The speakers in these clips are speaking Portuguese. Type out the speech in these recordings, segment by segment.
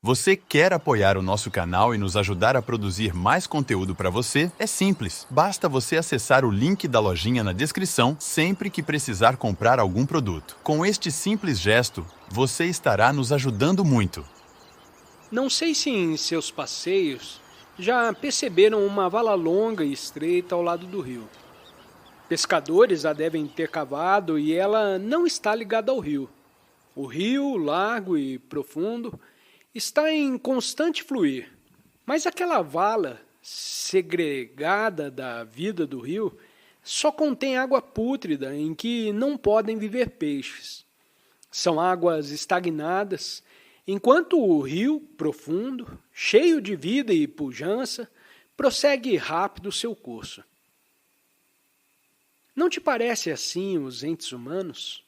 Você quer apoiar o nosso canal e nos ajudar a produzir mais conteúdo para você? É simples, basta você acessar o link da lojinha na descrição sempre que precisar comprar algum produto. Com este simples gesto, você estará nos ajudando muito. Não sei se em seus passeios já perceberam uma vala longa e estreita ao lado do rio. Pescadores a devem ter cavado e ela não está ligada ao rio. O rio, largo e profundo, está em constante fluir, mas aquela vala segregada da vida do rio só contém água pútrida em que não podem viver peixes. São águas estagnadas, enquanto o rio, profundo, cheio de vida e pujança, prossegue rápido seu curso. Não te parece assim os entes humanos?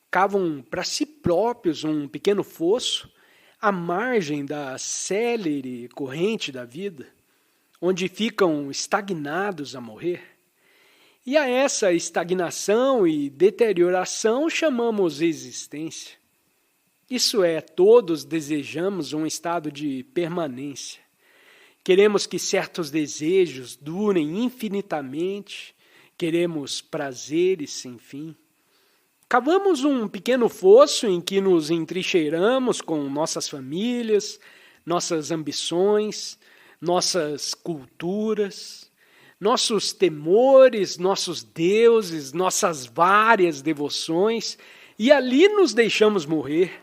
Cavam para si próprios um pequeno fosso à margem da célere corrente da vida, onde ficam estagnados a morrer. E a essa estagnação e deterioração chamamos existência. Isso é, todos desejamos um estado de permanência. Queremos que certos desejos durem infinitamente, queremos prazeres sem fim. Cavamos um pequeno fosso em que nos entrincheiramos com nossas famílias, nossas ambições, nossas culturas, nossos temores, nossos deuses, nossas várias devoções, e ali nos deixamos morrer,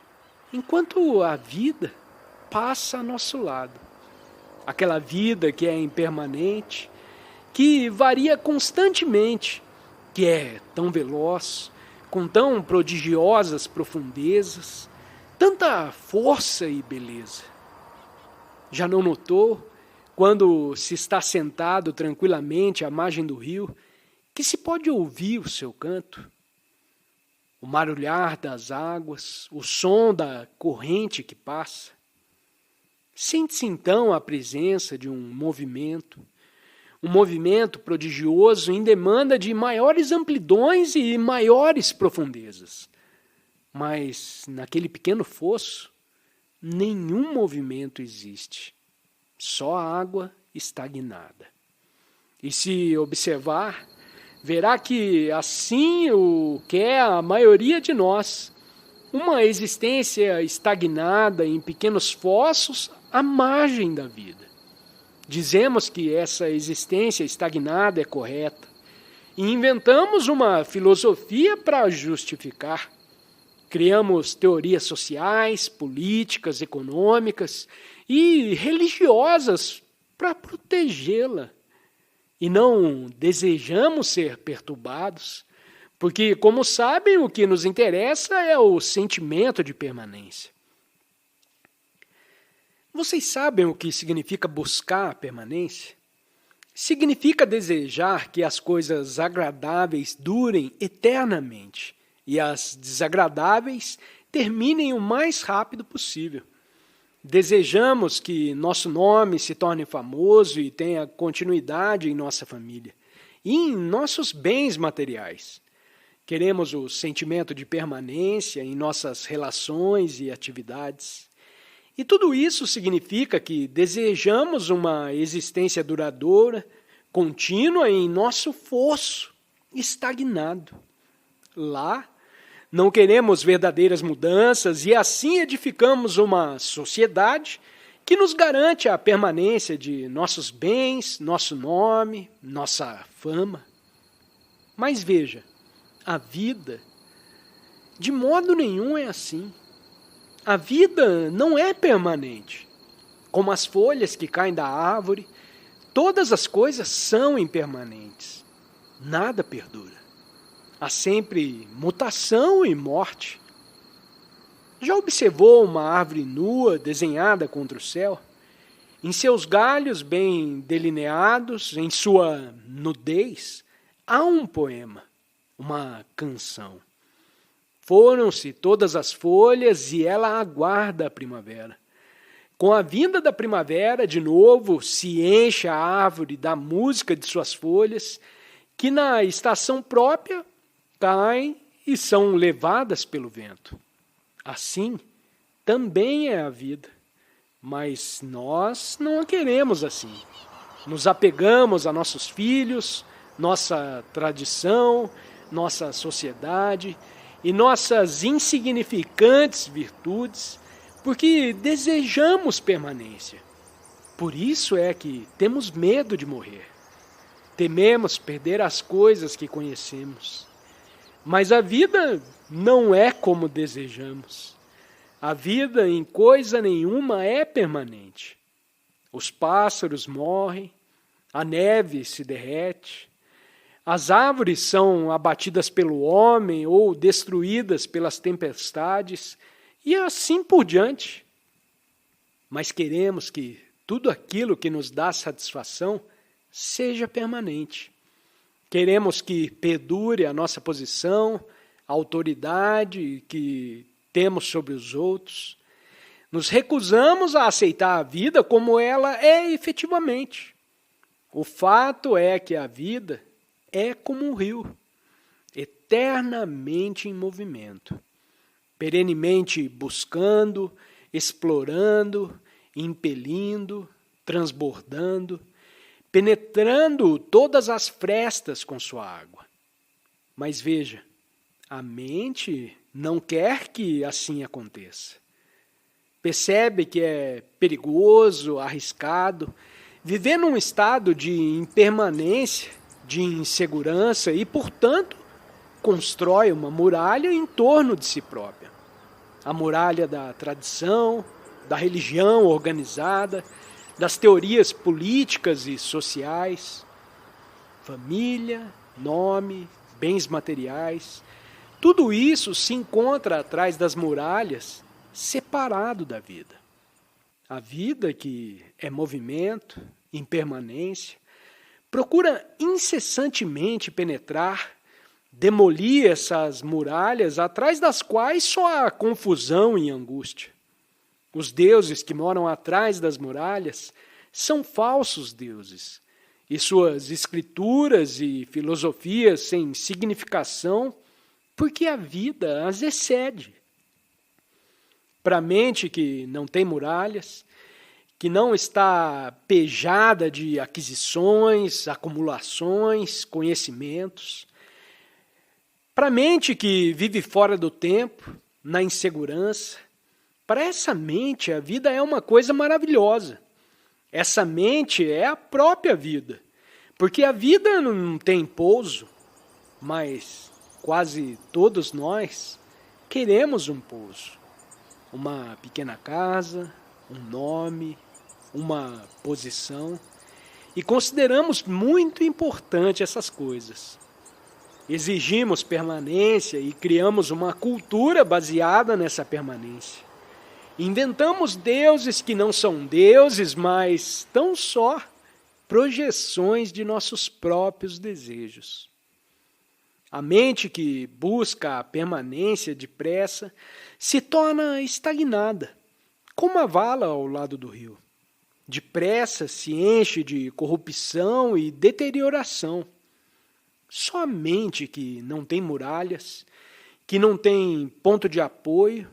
enquanto a vida passa a nosso lado. Aquela vida que é impermanente, que varia constantemente, que é tão veloz, com tão prodigiosas profundezas, tanta força e beleza. Já não notou, quando se está sentado tranquilamente à margem do rio, que se pode ouvir o seu canto? O marulhar das águas, o som da corrente que passa. Sente-se então a presença de um movimento prodigioso em demanda de maiores amplidões e maiores profundezas. Mas naquele pequeno fosso, nenhum movimento existe, só água estagnada. E se observar, verá que assim o quer a maioria de nós, uma existência estagnada em pequenos fossos à margem da vida. Dizemos que essa existência estagnada é correta e inventamos uma filosofia para justificar. Criamos teorias sociais, políticas, econômicas e religiosas para protegê-la. E não desejamos ser perturbados, porque, como sabem, o que nos interessa é o sentimento de permanência. Vocês sabem o que significa buscar a permanência? Significa desejar que as coisas agradáveis durem eternamente e as desagradáveis terminem o mais rápido possível. Desejamos que nosso nome se torne famoso e tenha continuidade em nossa família e em nossos bens materiais. Queremos o sentimento de permanência em nossas relações e atividades. E tudo isso significa que desejamos uma existência duradoura, contínua em nosso fosso, estagnado. Lá, não queremos verdadeiras mudanças e assim edificamos uma sociedade que nos garante a permanência de nossos bens, nosso nome, nossa fama. Mas veja, a vida, de modo nenhum é assim. A vida não é permanente. Como as folhas que caem da árvore, todas as coisas são impermanentes. Nada perdura. Há sempre mutação e morte. Já observou uma árvore nua desenhada contra o céu? Em seus galhos bem delineados, em sua nudez, há um poema, uma canção. Foram-se todas as folhas e ela aguarda a primavera. Com a vinda da primavera, de novo, se enche a árvore da música de suas folhas, que na estação própria caem e são levadas pelo vento. Assim, também é a vida. Mas nós não a queremos assim. Nos apegamos a nossos filhos, nossa tradição, nossa sociedade e nossas insignificantes virtudes, porque desejamos permanência. Por isso é que temos medo de morrer. Tememos perder as coisas que conhecemos. Mas a vida não é como desejamos. A vida em coisa nenhuma é permanente. Os pássaros morrem, a neve se derrete, as árvores são abatidas pelo homem ou destruídas pelas tempestades, e assim por diante. Mas queremos que tudo aquilo que nos dá satisfação seja permanente. Queremos que perdure a nossa posição, a autoridade que temos sobre os outros. Nos recusamos a aceitar a vida como ela é efetivamente. O fato é que a vida é como um rio, eternamente em movimento, perenemente buscando, explorando, impelindo, transbordando, penetrando todas as frestas com sua água. Mas veja, a mente não quer que assim aconteça. Percebe que é perigoso, arriscado, viver num estado de impermanência, de insegurança e, portanto, constrói uma muralha em torno de si própria. A muralha da tradição, da religião organizada, das teorias políticas e sociais, família, nome, bens materiais. Tudo isso se encontra atrás das muralhas, separado da vida. A vida, que é movimento, impermanência, procura incessantemente penetrar, demolir essas muralhas atrás das quais só há confusão e angústia. Os deuses que moram atrás das muralhas são falsos deuses, e suas escrituras e filosofias sem significação, porque a vida as excede. Para a mente que não tem muralhas, que não está pejada de aquisições, acumulações, conhecimentos, para a mente que vive fora do tempo, na insegurança, para essa mente a vida é uma coisa maravilhosa. Essa mente é a própria vida, porque a vida não tem pouso, mas quase todos nós queremos um pouso. Uma pequena casa, um nome, uma posição, e consideramos muito importante essas coisas. Exigimos permanência e criamos uma cultura baseada nessa permanência. Inventamos deuses que não são deuses, mas tão só projeções de nossos próprios desejos. A mente que busca a permanência depressa se torna estagnada, como a vala ao lado do rio. Depressa se enche de corrupção e deterioração. Só a mente que não tem muralhas, que não tem ponto de apoio,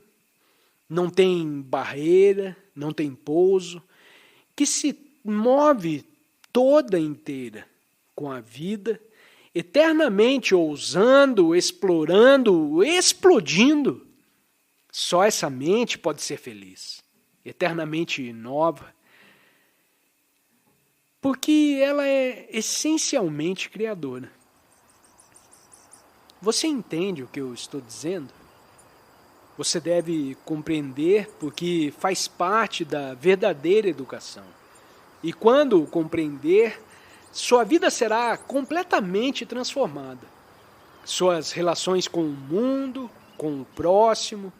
não tem barreira, não tem pouso, que se move toda inteira com a vida, eternamente ousando, explorando, explodindo. Só essa mente pode ser feliz, eternamente nova, porque ela é essencialmente criadora. Você entende o que eu estou dizendo? Você deve compreender porque faz parte da verdadeira educação. E quando compreender, sua vida será completamente transformada. Suas relações com o mundo, com o próximo,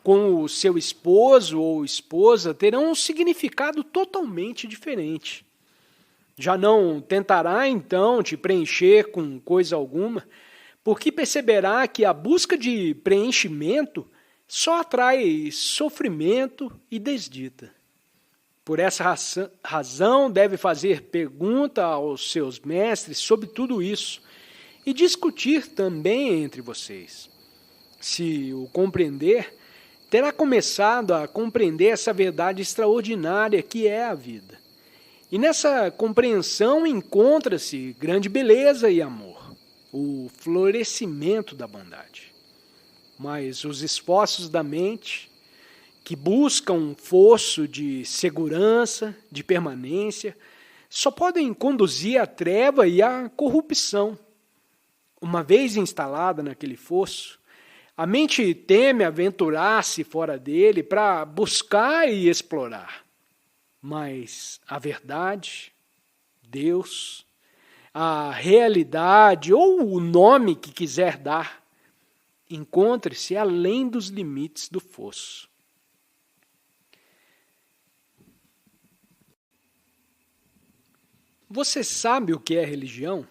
com o seu esposo ou esposa terão um significado totalmente diferente. Já não tentará então te preencher com coisa alguma, porque perceberá que a busca de preenchimento só atrai sofrimento e desdita. Por essa razão, deve fazer pergunta aos seus mestres sobre tudo isso e discutir também entre vocês. Se o compreender, terá começado a compreender essa verdade extraordinária que é a vida. E nessa compreensão encontra-se grande beleza e amor, o florescimento da bondade. Mas os esforços da mente, que buscam um fosso de segurança, de permanência, só podem conduzir à treva e à corrupção. Uma vez instalada naquele fosso, a mente teme aventurar-se fora dele para buscar e explorar. Mas a verdade, Deus, a realidade ou o nome que quiser dar, encontre-se além dos limites do fosso. Você sabe o que é religião?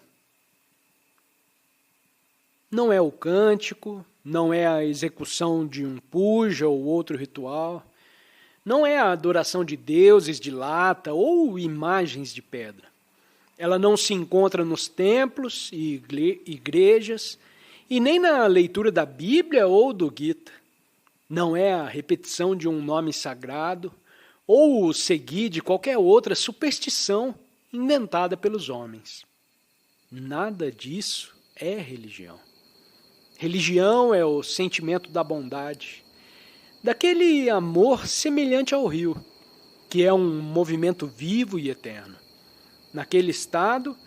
Não é o cântico, não é a execução de um puja ou outro ritual, não é a adoração de deuses de lata ou imagens de pedra. Ela não se encontra nos templos e igrejas, e nem na leitura da Bíblia ou do Gita. Não é a repetição de um nome sagrado ou o seguir de qualquer outra superstição inventada pelos homens. Nada disso é religião. Religião é o sentimento da bondade, daquele amor semelhante ao rio, que é um movimento vivo e eterno. Naquele estado,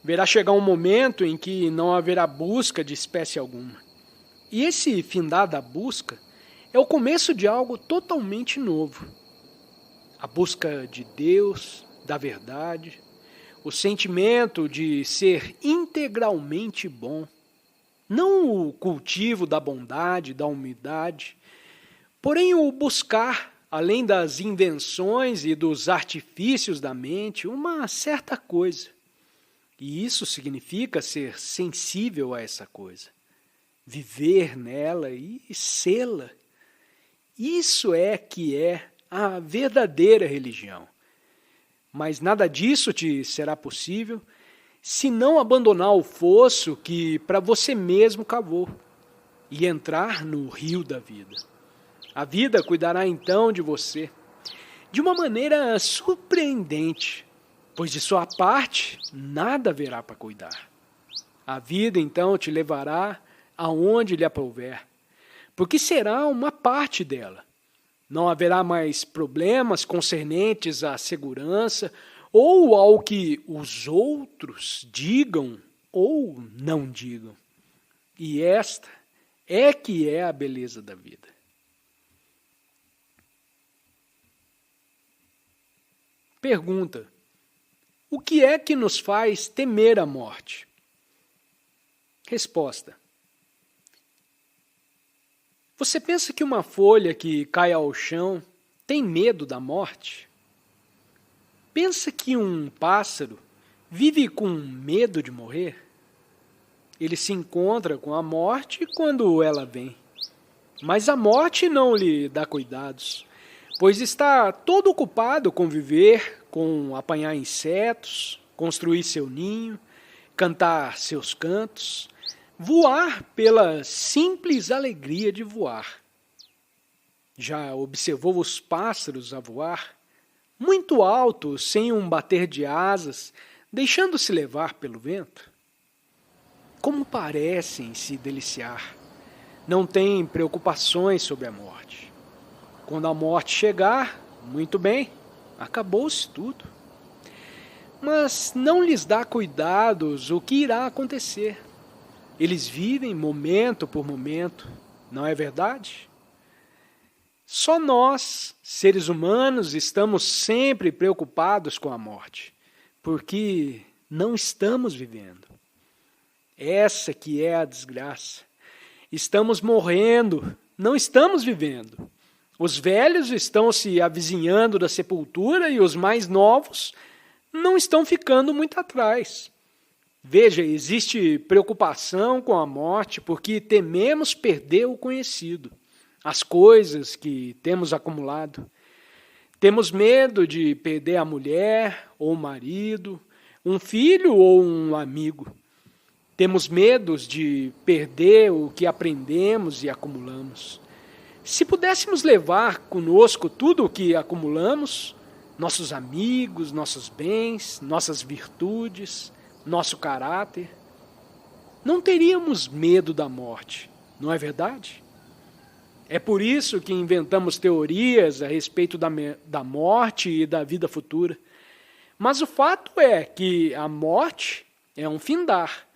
verá chegar um momento em que não haverá busca de espécie alguma. E esse findar da busca é o começo de algo totalmente novo. A busca de Deus, da verdade, o sentimento de ser integralmente bom, não o cultivo da bondade, da humildade, porém o buscar, além das invenções e dos artifícios da mente, uma certa coisa. E isso significa ser sensível a essa coisa, viver nela e sê-la. Isso é que é a verdadeira religião. Mas nada disso te será possível se não abandonar o fosso que para você mesmo cavou e entrar no rio da vida. A vida cuidará então de você, de uma maneira surpreendente, pois de sua parte nada haverá para cuidar. A vida então te levará aonde lhe aprouver, porque será uma parte dela. Não haverá mais problemas concernentes à segurança ou ao que os outros digam ou não digam. E esta é que é a beleza da vida. Pergunta: o que é que nos faz temer a morte? Resposta: você pensa que uma folha que cai ao chão tem medo da morte? Pensa que um pássaro vive com medo de morrer? Ele se encontra com a morte quando ela vem. Mas a morte não lhe dá cuidados, pois está todo ocupado com viver, com apanhar insetos, construir seu ninho, cantar seus cantos, voar pela simples alegria de voar. Já observou os pássaros a voar? Muito alto, sem um bater de asas, deixando-se levar pelo vento? Como parecem se deliciar? Não têm preocupações sobre a morte. Quando a morte chegar, muito bem, acabou-se tudo. Mas não lhes dá cuidados o que irá acontecer. Eles vivem momento por momento, não é verdade? Só nós, seres humanos, estamos sempre preocupados com a morte, porque não estamos vivendo. Essa que é a desgraça. Estamos morrendo, não estamos vivendo. Os velhos estão se avizinhando da sepultura e os mais novos não estão ficando muito atrás. Veja, existe preocupação com a morte porque tememos perder o conhecido, as coisas que temos acumulado. Temos medo de perder a mulher ou o marido, um filho ou um amigo. Temos medos de perder o que aprendemos e acumulamos. Se pudéssemos levar conosco tudo o que acumulamos, nossos amigos, nossos bens, nossas virtudes, nosso caráter, não teríamos medo da morte, não é verdade? É por isso que inventamos teorias a respeito da morte e da vida futura. Mas o fato é que a morte é um findar,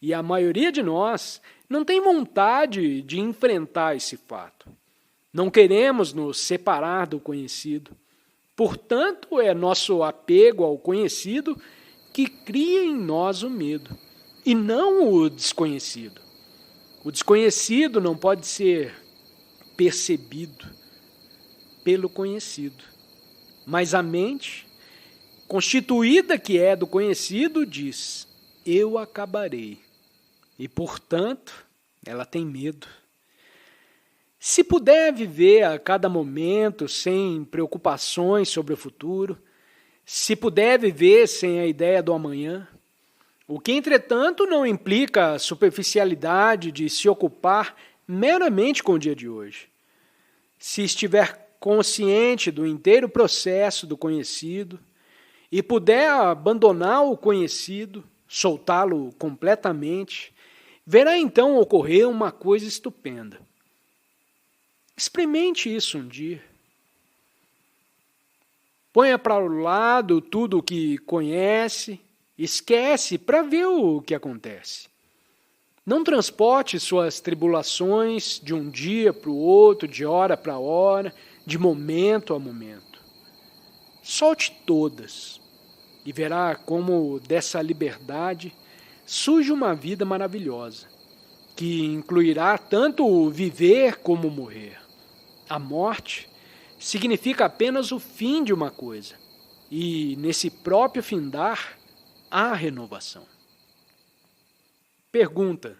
e a maioria de nós não tem vontade de enfrentar esse fato. Não queremos nos separar do conhecido. Portanto, é nosso apego ao conhecido que cria em nós o medo, e não o desconhecido. O desconhecido não pode ser percebido pelo conhecido, mas a mente, constituída que é do conhecido, diz: eu acabarei, e portanto ela tem medo. Se puder viver a cada momento sem preocupações sobre o futuro, se puder viver sem a ideia do amanhã, o que entretanto não implica a superficialidade de se ocupar meramente com o dia de hoje. Se estiver consciente do inteiro processo do conhecido e puder abandonar o conhecido, soltá-lo completamente, verá então ocorrer uma coisa estupenda. Experimente isso um dia. Ponha para o lado tudo o que conhece, esquece para ver o que acontece. Não transporte suas tribulações de um dia para o outro, de hora para hora, de momento a momento. Solte todas e verá como dessa liberdade surge uma vida maravilhosa, que incluirá tanto o viver como o morrer. A morte significa apenas o fim de uma coisa, e nesse próprio findar há renovação. Pergunta: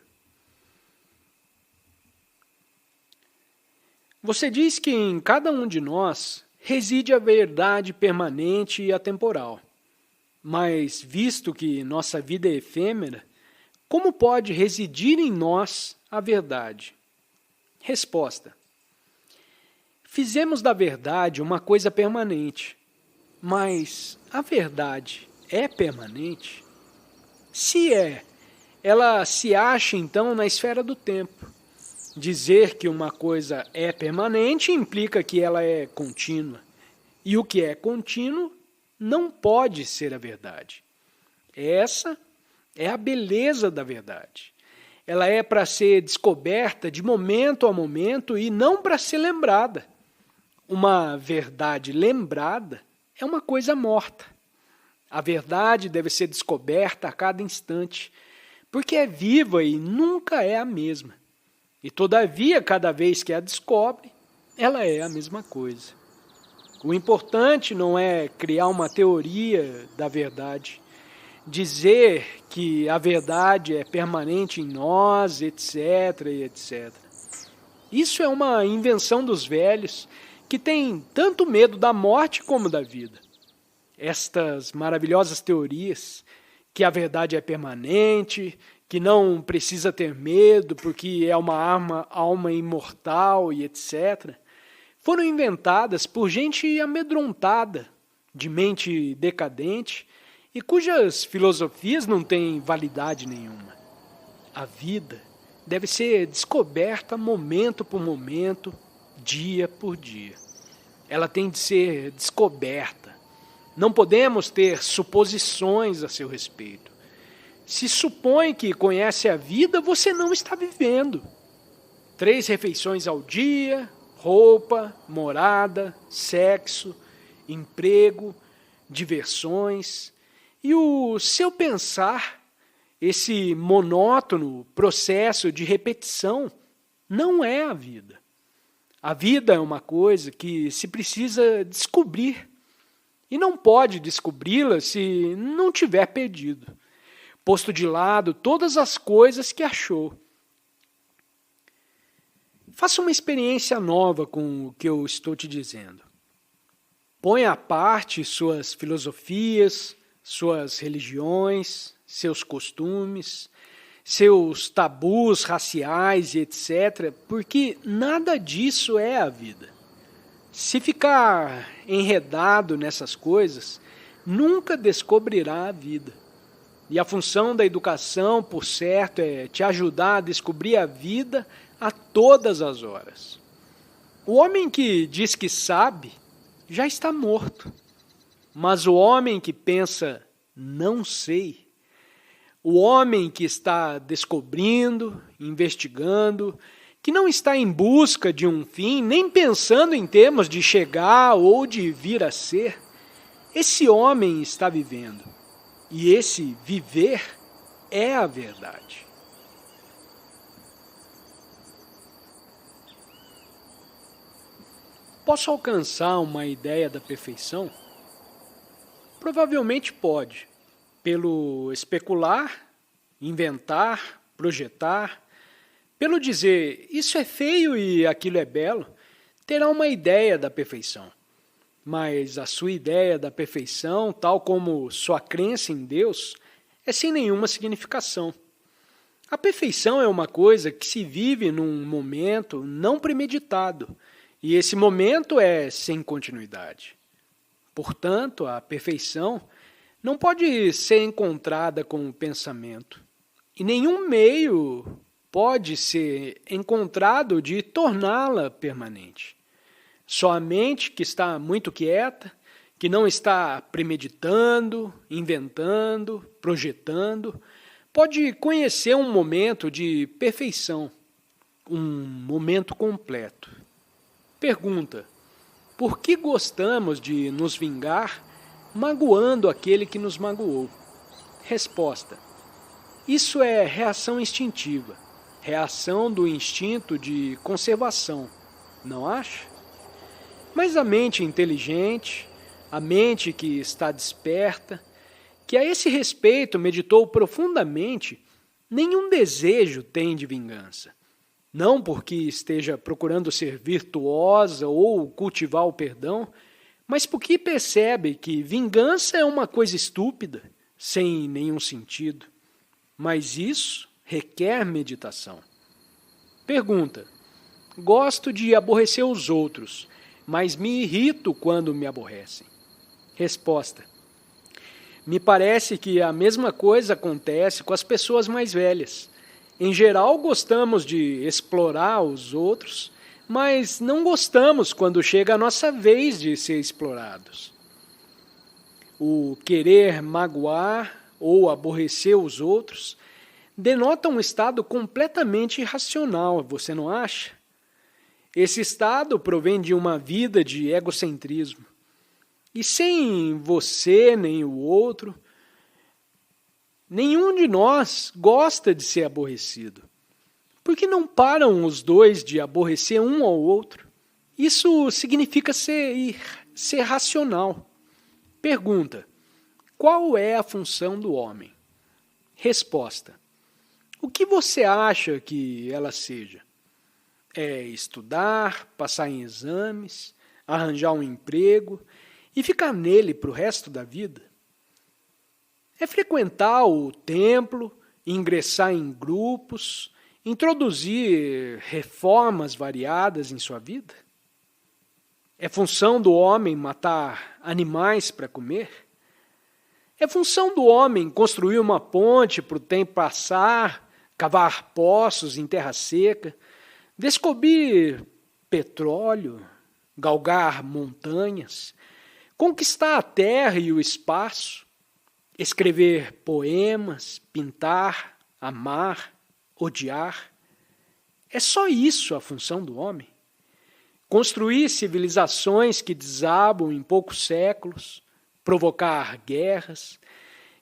você diz que em cada um de nós reside a verdade permanente e atemporal, mas visto que nossa vida é efêmera, como pode residir em nós a verdade? Resposta: fizemos da verdade uma coisa permanente, mas a verdade é permanente? Se é, ela se acha então na esfera do tempo. Dizer que uma coisa é permanente implica que ela é contínua, e o que é contínuo não pode ser a verdade. Essa é a beleza da verdade. Ela é para ser descoberta de momento a momento e não para ser lembrada. Uma verdade lembrada é uma coisa morta. A verdade deve ser descoberta a cada instante, porque é viva e nunca é a mesma. E todavia, cada vez que a descobre, ela é a mesma coisa. O importante não é criar uma teoria da verdade, dizer que a verdade é permanente em nós, etc, etc. Isso é uma invenção dos velhos, que têm tanto medo da morte como da vida. Estas maravilhosas teorias, que a verdade é permanente, que não precisa ter medo porque é uma alma imortal e etc., foram inventadas por gente amedrontada, de mente decadente e cujas filosofias não têm validade nenhuma. A vida deve ser descoberta momento por momento, dia por dia. Ela tem de ser descoberta. Não podemos ter suposições a seu respeito. Se supõe que conhece a vida, você não está vivendo. 3 refeições ao dia, roupa, morada, sexo, emprego, diversões. E o seu pensar, esse monótono processo de repetição, não é a vida. A vida é uma coisa que se precisa descobrir. E não pode descobri-la se não tiver perdido, posto de lado todas as coisas que achou. Faça uma experiência nova com o que eu estou te dizendo. Ponha à parte suas filosofias, suas religiões, seus costumes, seus tabus raciais e etc., porque nada disso é a vida. Se ficar enredado nessas coisas, nunca descobrirá a vida. E a função da educação, por certo, é te ajudar a descobrir a vida a todas as horas. O homem que diz que sabe, já está morto. Mas o homem que pensa, não sei, o homem que está descobrindo, investigando, que não está em busca de um fim, nem pensando em termos de chegar ou de vir a ser, esse homem está vivendo. E esse viver é a verdade. Posso alcançar uma ideia da perfeição? Provavelmente pode, pelo especular, inventar, projetar, pelo dizer isso é feio e aquilo é belo, terá uma ideia da perfeição. Mas a sua ideia da perfeição, tal como sua crença em Deus, é sem nenhuma significação. A perfeição é uma coisa que se vive num momento não premeditado, e esse momento é sem continuidade. Portanto, a perfeição não pode ser encontrada com o pensamento, e nenhum meio pode ser encontrado de torná-la permanente. Só a mente que está muito quieta, que não está premeditando, inventando, projetando, pode conhecer um momento de perfeição, um momento completo. Pergunta: por que gostamos de nos vingar magoando aquele que nos magoou? Resposta: isso é reação instintiva, reação do instinto de conservação, não acha? Mas a mente inteligente, a mente que está desperta, que a esse respeito meditou profundamente, nenhum desejo tem de vingança. Não porque esteja procurando ser virtuosa ou cultivar o perdão, mas porque percebe que vingança é uma coisa estúpida, sem nenhum sentido. Mas isso requer meditação. Pergunta: gosto de aborrecer os outros, mas me irrito quando me aborrecem. Resposta: me parece que a mesma coisa acontece com as pessoas mais velhas. Em geral, gostamos de explorar os outros, mas não gostamos quando chega a nossa vez de ser explorados. O querer magoar ou aborrecer os outros denota um estado completamente irracional, você não acha? Esse estado provém de uma vida de egocentrismo. E sem você nem o outro, nenhum de nós gosta de ser aborrecido. Por que não param os dois de aborrecer um ao outro? Isso significa ser racional. Pergunta: qual é a função do homem? Resposta: o que você acha que ela seja? É estudar, passar em exames, arranjar um emprego e ficar nele para o resto da vida? É frequentar o templo, ingressar em grupos, introduzir reformas variadas em sua vida? É função do homem matar animais para comer? É função do homem construir uma ponte para o tempo passar, cavar poços em terra seca, descobrir petróleo, galgar montanhas, conquistar a terra e o espaço, escrever poemas, pintar, amar, odiar? É só isso a função do homem? Construir civilizações que desabam em poucos séculos, provocar guerras,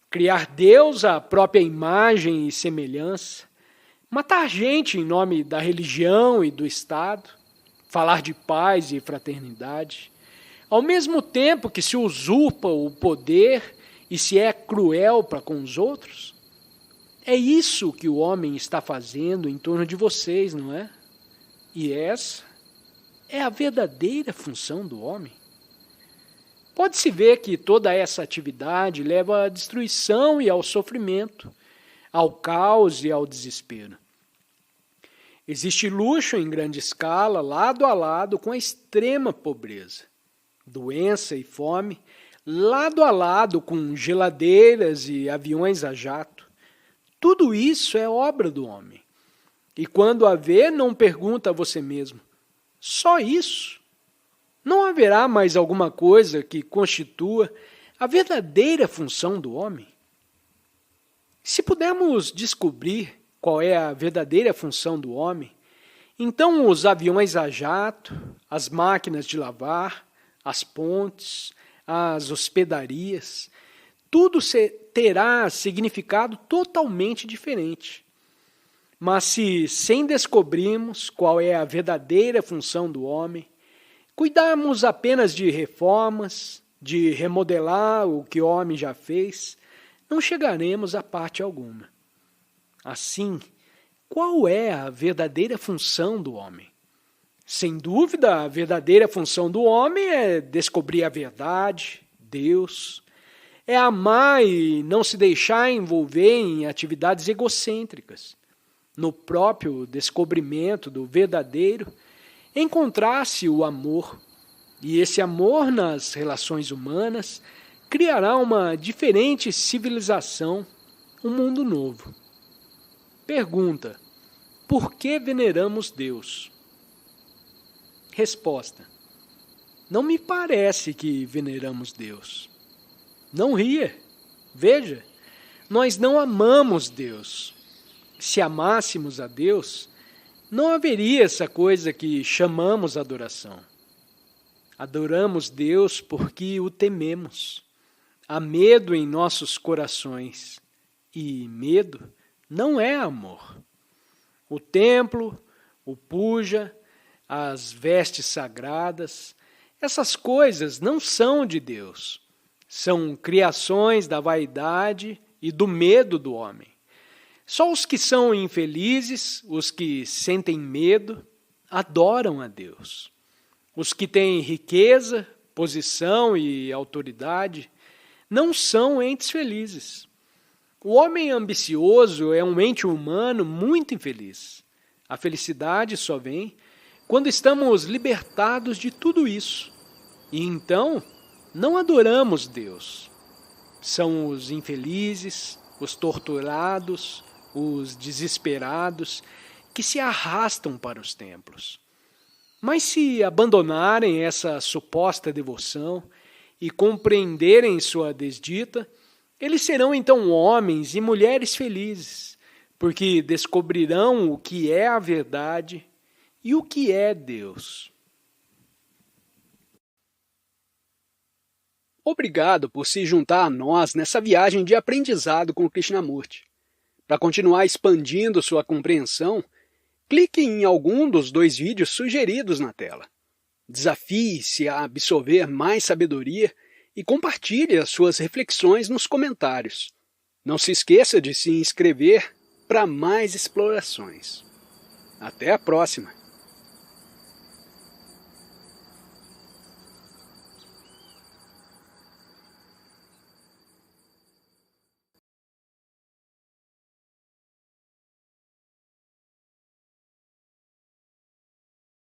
criar Deus à própria imagem e semelhança, matar gente em nome da religião e do Estado, falar de paz e fraternidade, ao mesmo tempo que se usurpa o poder e se é cruel para com os outros? É isso que o homem está fazendo em torno de vocês, não é? E essa é a verdadeira função do homem. Pode-se ver que toda essa atividade leva à destruição e ao sofrimento, ao caos e ao desespero. Existe luxo em grande escala, lado a lado com a extrema pobreza. Doença e fome, lado a lado com geladeiras e aviões a jato. Tudo isso é obra do homem. E quando a vê, não pergunta a você mesmo: só isso? Não haverá mais alguma coisa que constitua a verdadeira função do homem? Se pudermos descobrir qual é a verdadeira função do homem, então os aviões a jato, as máquinas de lavar, as pontes, as hospedarias, tudo terá significado totalmente diferente. Mas se sem descobrirmos qual é a verdadeira função do homem, cuidarmos apenas de reformas, de remodelar o que o homem já fez, não chegaremos a parte alguma. Assim, qual é a verdadeira função do homem? Sem dúvida, a verdadeira função do homem é descobrir a verdade, Deus, é amar e não se deixar envolver em atividades egocêntricas. No próprio descobrimento do verdadeiro, encontrar-se o amor, e esse amor nas relações humanas criará uma diferente civilização, um mundo novo. Pergunta: por que veneramos Deus? Resposta: não me parece que veneramos Deus. Não ria. Veja, nós não amamos Deus. Se amássemos a Deus, não haveria essa coisa que chamamos adoração. Adoramos Deus porque o tememos. Há medo em nossos corações. E medo não é amor. O templo, o puja, as vestes sagradas, essas coisas não são de Deus. São criações da vaidade e do medo do homem. Só os que são infelizes, os que sentem medo, adoram a Deus. Os que têm riqueza, posição e autoridade não são entes felizes. O homem ambicioso é um ente humano muito infeliz. A felicidade só vem quando estamos libertados de tudo isso. E então, não adoramos Deus. São os infelizes, os torturados, os desesperados que se arrastam para os templos. Mas se abandonarem essa suposta devoção e compreenderem sua desdita, eles serão então homens e mulheres felizes, porque descobrirão o que é a verdade e o que é Deus. Obrigado por se juntar a nós nessa viagem de aprendizado com Krishnamurti. Para continuar expandindo sua compreensão, clique em algum dos 2 vídeos sugeridos na tela. Desafie-se a absorver mais sabedoria e compartilhe as suas reflexões nos comentários. Não se esqueça de se inscrever para mais explorações. Até a próxima!